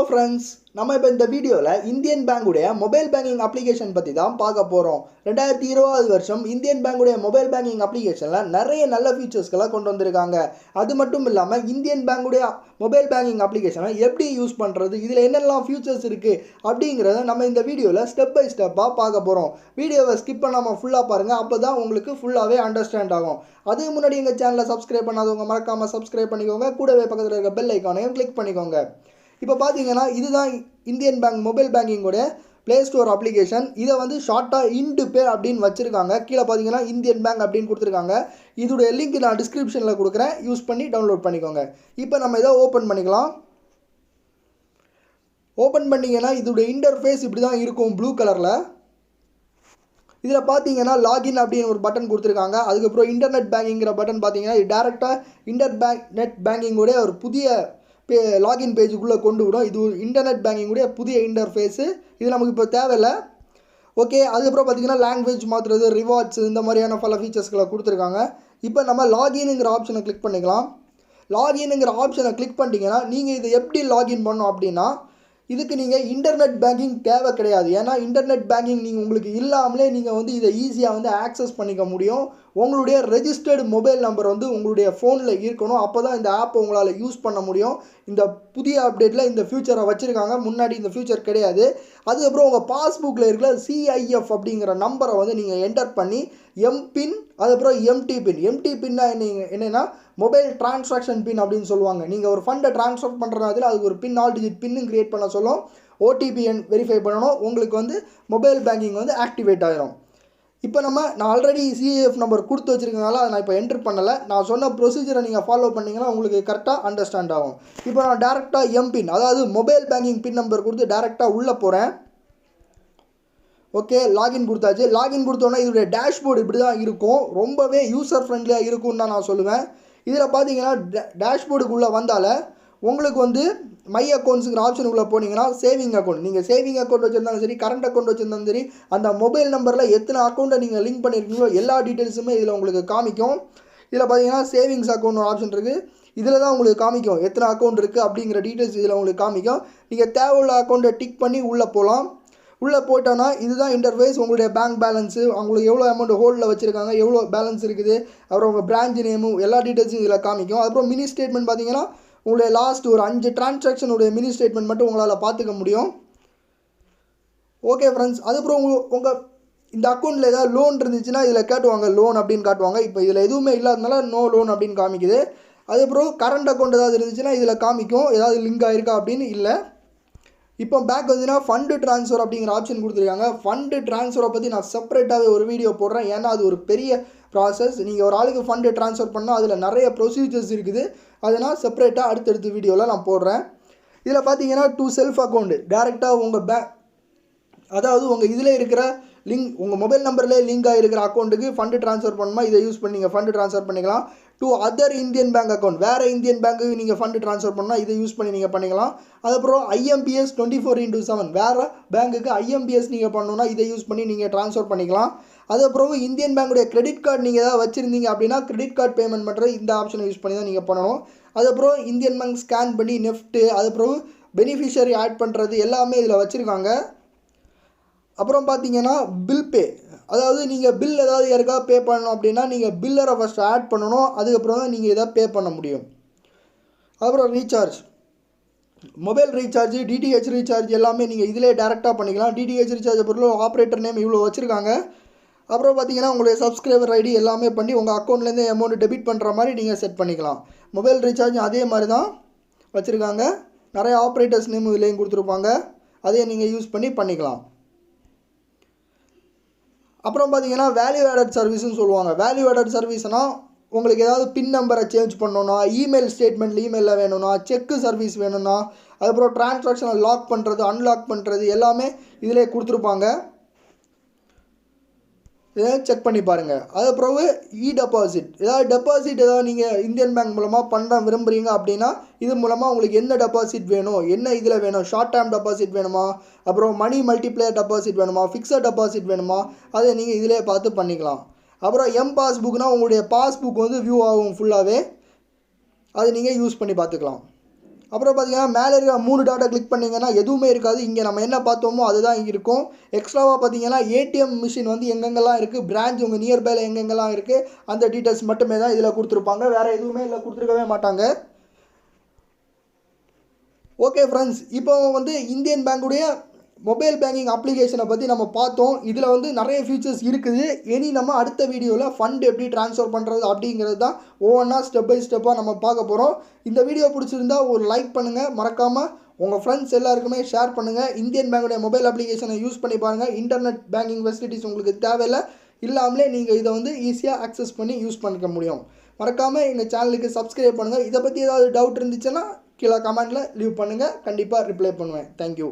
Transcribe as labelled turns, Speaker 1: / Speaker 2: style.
Speaker 1: Friends, நம்ம இப்போ இந்த வீடியோவில் இந்தியன் பேங்குடைய மொபைல் பேங்கிங் அப்ளிகேஷன் பற்றி தான் பார்க்க போகிறோம். 2020 வருஷம் இந்தியன் பேங்குடைய மொபைல் பேங்கிங் அப்ளிகேஷனில் நிறைய நல்ல ஃபீச்சர்ஸ்களை கொண்டு வந்திருக்காங்க. அது மட்டும் இல்லாமல் இந்தியன் பேங்குடைய மொபைல் பேங்கிங் அப்ளிகேஷனை எப்படி யூஸ் பண்ணுறது, இதில் என்னெல்லாம் ஃபியூச்சர்ஸ் இருக்குது அப்படிங்கிறத நம்ம இந்த வீடியோவில் ஸ்டெப் பை ஸ்டெப்பாக பார்க்க போகிறோம். வீடியோவை ஸ்கிப் பண்ணாமல் ஃபுல்லாக பாருங்கள், அப்போ தான் உங்களுக்கு ஃபுல்லாகவே அண்டர்ஸ்டாண்ட் ஆகும். அதுக்கு முன்னாடி எங்கள் சேனலை சப்ஸ்கிரைப் பண்ணாதவங்க மறக்காமல் சப்ஸ்கிரைப் பண்ணிக்கோங்க. கூடவே பக்கத்தில் இருக்க பெல் ஐக்கானையும் கிளிக் பண்ணிக்கோங்க. இப்போ பார்த்தீங்கன்னா இதுதான் இந்தியன் பேங்க் மொபைல் பேங்கிங்கோட ப்ளே ஸ்டோர் அப்ளிகேஷன். இதை வந்து ஷார்ட்டாக இன்டுபே அப்படின்னு வச்சுருக்காங்க. கீழே பார்த்தீங்கன்னா இந்தியன் பேங்க் அப்படின்னு கொடுத்துருக்காங்க. இதோடைய லிங்க் நான் டிஸ்கிரிப்ஷனில் கொடுக்குறேன், யூஸ் பண்ணி டவுன்லோட் பண்ணிக்கோங்க. இப்போ நம்ம இதை ஓப்பன் பண்ணிக்கலாம். ஓப்பன் பண்ணிங்கன்னா இதோடைய இன்டர்ஃபேஸ் இப்படி தான் இருக்கும், ப்ளூ கலரில். இதில் பார்த்தீங்கன்னா லாகின் அப்படின்னு ஒரு பட்டன் கொடுத்துருக்காங்க. அதுக்கப்புறம் இன்டர்நெட் பேங்கிங்கிற பட்டன் பார்த்தீங்கன்னா இது டேரெக்டாக நெட் பேங்கிங்கோடைய ஒரு புதிய லாகின் பேஜுக்குள்ளே கொண்டு விடும். இது இன்டர்நெட் பேங்கிங்குடைய புதிய இன்டர்ஃபேஸு. இது நமக்கு இப்போ தேவையில்லை. ஓகே, அதுக்கப்புறம் பார்த்திங்கன்னா லாங்குவேஜ் மாற்றுறது, ரிவார்ட்ஸ், இந்த மாதிரியான பல ஃபீச்சர்ஸ்களை கொடுத்துருக்காங்க. இப்போ நம்ம லாகின்ங்கிற ஆப்ஷனை கிளிக் பண்ணிக்கலாம். லாகின்ங்கிற ஆப்ஷனை கிளிக் பண்ணிட்டீங்கன்னா நீங்கள் இதை எப்படி லாகின் பண்ணணும் அப்படின்னா, இதுக்கு நீங்கள் இன்டர்நெட் பேங்கிங் தேவை கிடையாது. ஏன்னா இன்டர்நெட் பேங்கிங் உங்களுக்கு இல்லாமலே நீங்கள் வந்து இதை ஈஸியாக வந்து ஆக்சஸ் பண்ணிக்க முடியும். உங்களுடைய ரெஜிஸ்டர்டு மொபைல் நம்பர் வந்து உங்களுடைய ஃபோனில் இருக்கணும். அப்போ தான் இந்த ஆப்பை உங்களால் யூஸ் பண்ண முடியும். இந்த புதிய அப்டேட்டில் இந்த ஃபியூச்சரை வச்சுருக்காங்க, முன்னாடி இந்த ஃபியூச்சர் கிடையாது. அதுக்கப்புறம் உங்கள் பாஸ்புக்கில் இருக்கிற CIF அப்படிங்கிற நம்பரை வந்து நீங்கள் என்டர் பண்ணி எம்பின், அதுக்கப்புறம் எம்டி பின்னா என்னென்னா மொபைல் டிரான்சாக்ஷன் பின் அப்படின்னு சொல்லுவாங்க. நீங்கள் ஒரு ஃபண்டை ட்ரான்ஸ்ஃபர் பண்ணுறதுல அதுக்கு ஒரு பின், 4 டிஜிட் பின்னு க்ரியேட் பண்ண சொல்லும். OTP வெரிஃபை பண்ணணும். உங்களுக்கு வந்து மொபைல் பேங்கிங் வந்து ஆக்டிவேட் ஆகிடும். இப்போ நான் ஆல்ரெடி CIF நம்பர் கொடுத்து வச்சுருக்கனால அதை நான் இப்போ என்ட்ரு பண்ணலை. நான் சொன்ன ப்ரொசீஜரை நீங்கள் ஃபாலோ பண்ணிங்கன்னா உங்களுக்கு கரெக்டாக அண்டர்ஸ்டாண்ட் ஆகும். இப்போ நான் டேரெக்டாக எம்பின், அதாவது மொபைல் பேங்கிங் பின் நம்பர் கொடுத்து டேரெக்டாக உள்ளே போகிறேன். ஓகே, லாகின் கொடுத்தாச்சு. லாகின் கொடுத்தோன்னா இதோடைய டேஷ்போர்டு இப்படி தான் இருக்கும். ரொம்பவே யூசர் ஃப்ரெண்ட்லியாக இருக்கும்னு தான் நான் சொல்லுவேன். இதில் பார்த்தீங்கன்னா டேஷ்போர்டுக்குள்ளே வந்தால் உங்களுக்கு வந்து மை அக்கௌண்ட்ஸுங்கிற ஆப்ஷனுக்குள்ளே போனீங்கன்னா சேவிங் அக்கௌண்ட், நீங்கள் சேவிங் அக்கௌண்ட் வச்சுருந்தாலும் சரி, கரண்ட் அக்கௌண்ட் வச்சுருந்தாலும் சரி, அந்த மொபைல் நம்பரில் எத்தனை அக்கௌண்ட்டை நீங்கள் லிங்க் பண்ணியிருக்கீங்களோ எல்லா டீட்டெயில்ஸுமே இதில் உங்களுக்கு காமிக்கும். இதில் பார்த்தீங்கன்னா சேவிங்ஸ் அக்கௌண்ட் ஒரு ஆப்ஷன் இருக்குது. இதில் தான் உங்களுக்கு காமிக்கும் எத்தனை அக்கௌண்ட் இருக்குது அப்படிங்கிற டீட்டெயில்ஸ் இதில் உங்களுக்கு காமிக்கும். நீங்கள் தேவையுள்ள அக்கௌண்ட்டை டிக் பண்ணி உள்ளே போகலாம். உள்ளே போட்டோன்னா இதுதான் இன்டர்ஃபேஸ். உங்களுடைய பேங்க் பேலன்ஸு, அவங்களுக்கு எவ்வளோ அமௌண்ட் ஹோல்டில் வச்சுருக்காங்க, எவ்வளோ பேலன்ஸ் இருக்குது, அப்புறம் உங்கள் பிரான்ச் நேமும் எல்லா டீட்டெயில்ஸும் இதில் காமிக்கும். அப்புறம் மினி ஸ்டேட்மெண்ட் பார்த்தீங்கன்னா உங்களுடைய லாஸ்ட் ஒரு 5 டிரான்சாக்ஷனுடைய மினி ஸ்டேட்மெண்ட் மட்டும் உங்களால் பார்த்துக்க முடியும். ஓகே ஃப்ரெண்ட்ஸ், அதுக்கப்புறம் உங்கள் இந்த அக்கௌண்ட்டில் ஏதாவது லோன் இருந்துச்சுன்னா இதில் காட்டுவாங்க, லோன் அப்படின்னு காட்டுவாங்க. இப்போ இதில் எதுவுமே இல்லாதனால நோ லோன் அப்படின்னு காமிக்குது. அதுக்கப்புறம் கரண்ட் அக்கௌண்ட் ஏதாவது இருந்துச்சுன்னா இதில் காமிக்கும், ஏதாவது லிங்க் ஆகிருக்கா அப்படின்னு. இல்லை, இப்போ பேக் வந்துன்னா ஃபண்டு ட்ரான்ஸ்ஃபர் அப்படிங்கிற ஆப்ஷன் கொடுத்துருக்காங்க. ஃபண்டு ட்ரான்ஸ்ஃபரை பற்றி நான் செப்பரேட்டாகவே ஒரு வீடியோ போடுறேன். ஏன்னா அது ஒரு பெரிய ப்ராசஸ். நீங்கள் ஒரு ஆளுக்கு ஃபண்டு ட்ரான்ஸ்ஃபர் பண்ணால் அதில் நிறைய ப்ரொசீஜர்ஸ் இருக்குது. அதனால் செப்பரேட்டாக அடுத்தடுத்த வீடியோவில் நான் போடுறேன். இதில் பார்த்தீங்கன்னா டு செல்ஃப் அக்கௌண்ட் டேரெக்டாக உங்கள் அதாவது உங்கள் இதில் இருக்கிற லிங்க், உங்கள் மொபைல் நம்பர்லேயே லிங்க் ஆகிருக்கிற அக்கௌண்ட்டுக்கு ஃபண்டு ட்ரான்ஸ்ஃபர் பண்ணணுமா இதை யூஸ் பண்ணி நீங்கள் ஃபண்டு ட்ரான்ஸ்ஃபர் பண்ணிக்கலாம். To other Indian bank account, வேறு இந்தியன் பேங்க்குக்கு நீங்கள் ஃபண்டு ட்ரான்ஸ்ஃபர் பண்ணால் இதை யூஸ் பண்ணி நீங்கள் பண்ணிக்கலாம். அதுக்கப்புறம் IMPS 24/7, வேறு பேங்க்குக்கு IMPS நீங்கள் பண்ணணுன்னா இதை யூஸ் பண்ணி நீங்கள் ட்ரான்ஸ்ஃபர் பண்ணிக்கலாம். அதுக்கப்புறம் இந்தியன் பேங்குடைய கிரெடிட் கார்டு நீங்கள் ஏதாவது வச்சுருந்தீங்க அப்படின்னா கிரெடிட் கார்டு பேமெண்ட் பண்ணுறது இந்த ஆப்ஷனை யூஸ் பண்ணி தான் நீங்கள் பண்ணணும். அதுக்கப்புறம் இந்தியன் பேங்க் ஸ்கேன் பண்ணி நெஃப்ட்டு, அதுக்கப்புறம் பெனிஃபிஷரி ஆட் பண்ணுறது எல்லாமே இதில் வச்சுருக்காங்க. அப்புறம் பார்த்தீங்கன்னா பில் பே, அதாவது நீங்கள் பில் ஏதாவது யாருக்காவது பே பண்ணணும் அப்படின்னா நீங்கள் பில்லரை ஃபஸ்ட்டு ஆட் பண்ணணும். அதுக்கப்புறம் தான் நீங்கள் இதை பே பண்ண முடியும். அப்புறம் recharge, mobile recharge, DTH recharge எல்லாமே நீங்கள் இதிலே டேரெக்டாக பண்ணிக்கலாம். DTH ரீசார்ஜை பொறுத்தவரை ஆப்ரேட்டர் நேம் இவ்வளோ வச்சுருக்காங்க. அப்புறம் பார்த்தீங்கன்னா உங்களுடைய சப்ஸ்கிரைபர் ID எல்லாமே பண்ணி உங்கள் அக்கௌண்ட்லேருந்து அமௌண்ட் டெபிட் பண்ணுற மாதிரி நீங்கள் செட் பண்ணிக்கலாம். மொபைல் ரீசார்ஜ் அதே மாதிரி தான் வச்சுருக்காங்க. நிறைய ஆப்ரேட்டர்ஸ் நேம் இதுலேயும் கொடுத்துருப்பாங்க. அதையும் நீங்கள் யூஸ் பண்ணிக்கலாம். அப்புறம் பார்த்தீங்கன்னா வேல்யூ ஆடட் சர்வீஸ்னு சொல்லுவாங்க. வேல்யூ ஆடட் சர்வீஸ்னால் உங்களுக்கு ஏதாவது பின் நம்பரை சேஞ்ச் பண்ணணுன்னா, இமெயில் ஸ்டேட்மெண்ட் இமெயிலில் வேணும்னா, செக்கு சர்வீஸ் வேணும்னா, அதுக்கப்புறம் டிரான்சாக்ஷனை லாக் பண்ணுறது, அன்லாக் பண்ணுறது எல்லாமே இதிலே கொடுத்துருப்பாங்க. இதை செக் பண்ணி பாருங்கள். அதுக்கப்புறம் டெபாசிட், டெபாசிட் ஏதாவது நீங்கள் இந்தியன் பேங்க் மூலமாக பண்ண விரும்புகிறீங்க அப்படின்னா இது மூலமாக உங்களுக்கு என்ன டெபாசிட் வேணும், என்ன இதில் வேணும், ஷார்ட் டேர்ம் டெபாசிட் வேணுமா, அப்புறம் மணி மல்டிப்ளேயர் டெபாசிட் வேணுமா, ஃபிக்ஸட் டெபாசிட் வேணுமா, அதை நீங்கள் இதிலே பார்த்து பண்ணிக்கலாம். அப்புறம் பாஸ்புக்னால் உங்களுடைய பாஸ்புக் வந்து வியூ ஆகும் ஃபுல்லாகவே, அதை நீங்கள் யூஸ் பண்ணி பார்த்துக்கலாம். அப்புறம் பார்த்தீங்கன்னா மேலே இருக்கிற 3 டாட்டை கிளிக் பண்ணிங்கன்னா எதுவுமே இருக்காது. இங்கே நம்ம என்ன பார்த்தோமோ அதுதான் இருக்கும். எக்ஸ்ட்ராவாக பார்த்தீங்கன்னா ஏடிஎம் மிஷின் வந்து எங்கெங்கெல்லாம் இருக்குது, பிரான்ச் உங்கள் நியர்பையில் எங்கெங்கெல்லாம் இருக்குது, அந்த டீட்டெயில்ஸ் மட்டுமே தான் இதில் கொடுத்துருப்பாங்க. வேறு எதுவுமே இதில் கொடுத்துருக்கவே மாட்டாங்க. ஓகே ஃப்ரெண்ட்ஸ், இப்போ வந்து இந்தியன் பேங்குடைய மொபைல் பேங்கிங் அப்ளிகேஷனை பற்றி நம்ம பார்த்தோம். இதில் வந்து நிறைய ஃபீச்சர்ஸ் இருக்குது. இனி நம்ம அடுத்த வீடியோவில் ஃபண்ட் எப்படி ட்ரான்ஸ்ஃபர் பண்ணுறது அப்படிங்கிறது தான் ஒவ்வொன்றா ஸ்டெப் பை ஸ்டெப்பாக நம்ம பார்க்க போகிறோம். இந்த வீடியோ பிடிச்சிருந்தா ஒரு லைக் பண்ணுங்கள், மறக்காமல் உங்கள் ஃப்ரெண்ட்ஸ் எல்லாருக்குமே ஷேர் பண்ணுங்கள். இந்தியன் பேங்குடைய மொபைல் அப்ளிகேஷனை யூஸ் பண்ணி பாருங்கள். இன்டர்நெட் பேங்கிங் ஃபெசிலிட்டிஸ் உங்களுக்கு தேவையில்லை, இல்லாமலே நீங்கள் இதை வந்து ஈஸியாக அக்சஸ் பண்ணி யூஸ் பண்ணிக்க முடியும். மறக்காமல் எங்கள் சேனலுக்கு சப்ஸ்கிரைப் பண்ணுங்கள். இதை பற்றி ஏதாவது டவுட் இருந்துச்சுன்னா கீழே கமெண்ட்டில் லீவ் பண்ணுங்கள், கண்டிப்பாக ரிப்ளை பண்ணுவேன். தேங்க்யூ.